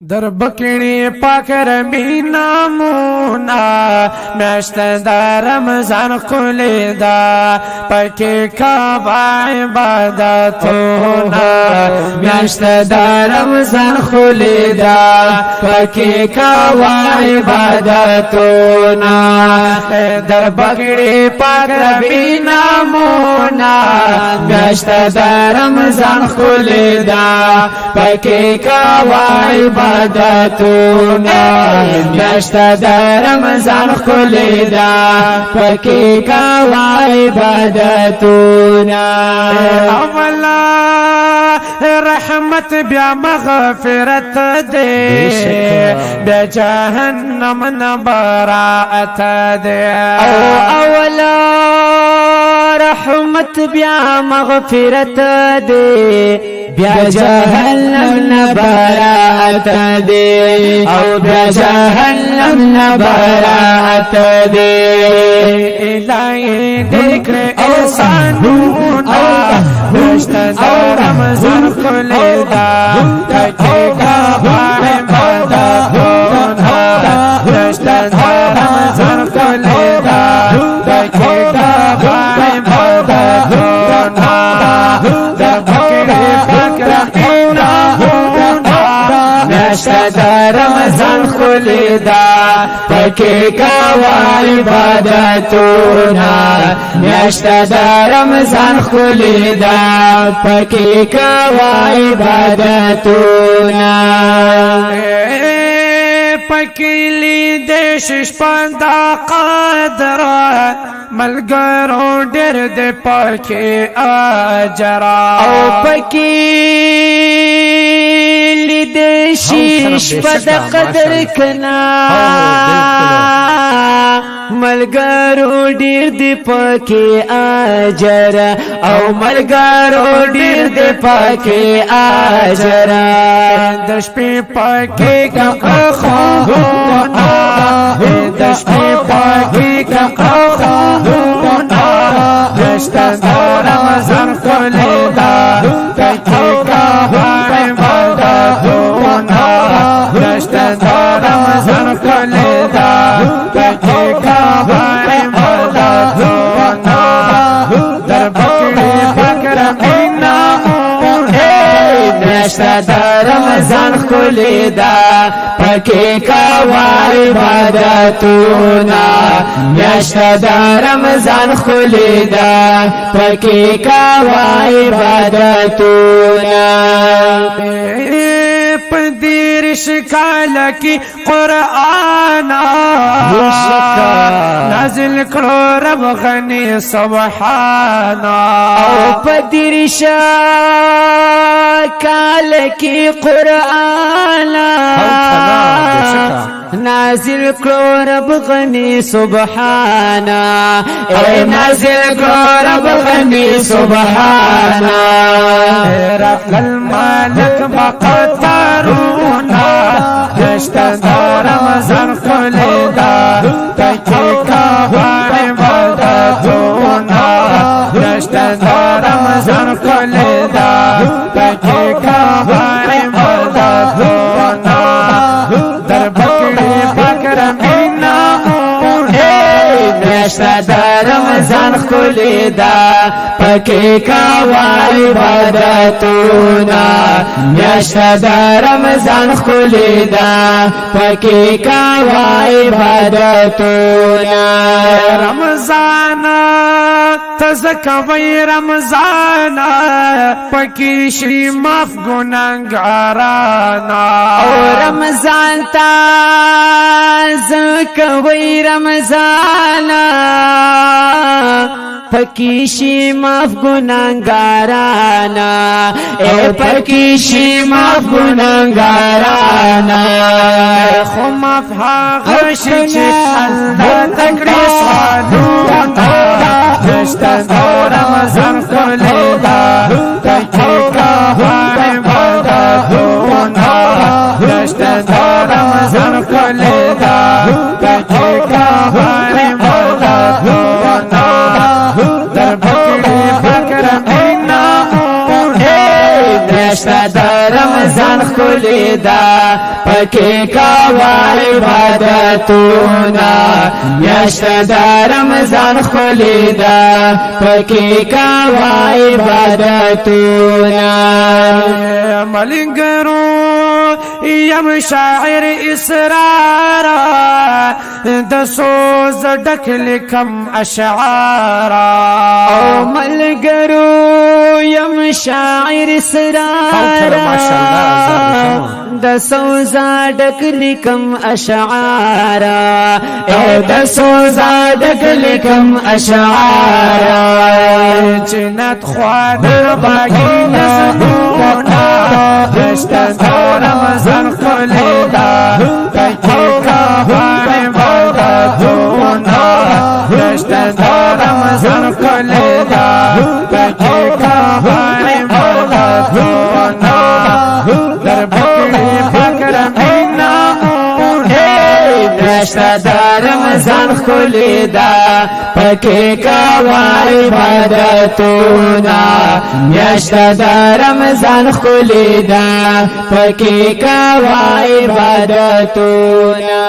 در بکڑی پاک ربی نامونا میشت دا رمضان قلی دا پاکی کعبہ عبادتونا میشت دا رمضان قلی دا پاکی کعبہ عبادتونا در بکڑی پاک ربی نامونا میشت دا رمضان قلی دا پاکی کعبہ عبادتونا میاشت دا رمضان خلی دا پکی کوا عبادتونا اولا رحمت بیا مغفرت دے بیا جہنم نبراعت دے اولا رحمت بیا مغفرت دے بیا جہنم نبراعت دے او بیا جہنم نبراعت دے الہی دیکھ احسانونا بیشت دا رمضان خلی دا ککی کعبہ عبادتونا بیشت دا رمضان خلی دا ککی کعبہ عبادتونا در بکڑی میاشت دا رمضان خلی دا پکی کوا عبادتونا میاشت دا رمضان خلی دا پکی کوا عبادتونا پکی لی دیشش پندا قدر ملگرو ڈر دے پکی آجرا او پکی لی دیشش پندا قدر کنا ملگرو ڈر دے پکی آجرا او ملگرو ڈر دے پکی آجرا دش پی پکی کا خونا دش پی پکی کا خونا دشت دا رمضان خلی دا پکی کعبہ عبادتونا دشت دا رمضان خلی دا پکی کعبہ عبادتونا در بکڑی بکر میاشت دا رمضان خلی دا پکی کعبہ عبادتونا میاشت دا رمضان خلی دا پکی کعبہ عبادتونا پدیر شکال کی قرآن نازل کرو رب غنی سبحانا پدیر شکال کی قرآن نازل کرو رب غنی سبحانا اے نازل کرو رب غنی سبحانا رب المالک بقطارونا دشت دا رمضان خلی دا پکی کعبہ عبادتونا دشت دا رمضان خلی دا پکی کعبہ عبادتونا در بکڑی بکر میاشت دا رمضان خلی دا پکی کعبہ عبادتونا میاشت دا رمضان خلی دا پکی کعبہ عبادتونا رمضان تزکوی رمضان پکی شی ماف گناہگارانا او رمضان تزکوی رمضان پکی شی ماف گناہگارانا اے پکی شی ماف گناہگارانا خو ماف حاغش چیت اللہ تکڑی سالونا دشت دا رمضان خلی دا پکی کعبہ عبادتونا دشت دا رمضان خلی دا پکی کعبہ عبادتونا در بکڑی بکر میاشت د رمضان خلی دا پکی کوا عبادتونا میاشت د رمضان خلی دا پکی کوا عبادتونا ملنگرو یم شاعر اسرارا د سوز ډک لیکم اشعارا او ملګرو یم شاعر اسرارا د سوز ډک لیکم اشعارا د سوز ډک لیکم اشعارا جنت خوانه باقی نزدونا دشت رمضان خلیدا پکی کوا عبادتونا دشت رمضان خلیدا پکی کوا عبادتونا در بکری بکرمینا دشت رمضان خلیدا پکی کوا عبادتونا میاشت رمضان خلیدا پکی کوا عبادتونا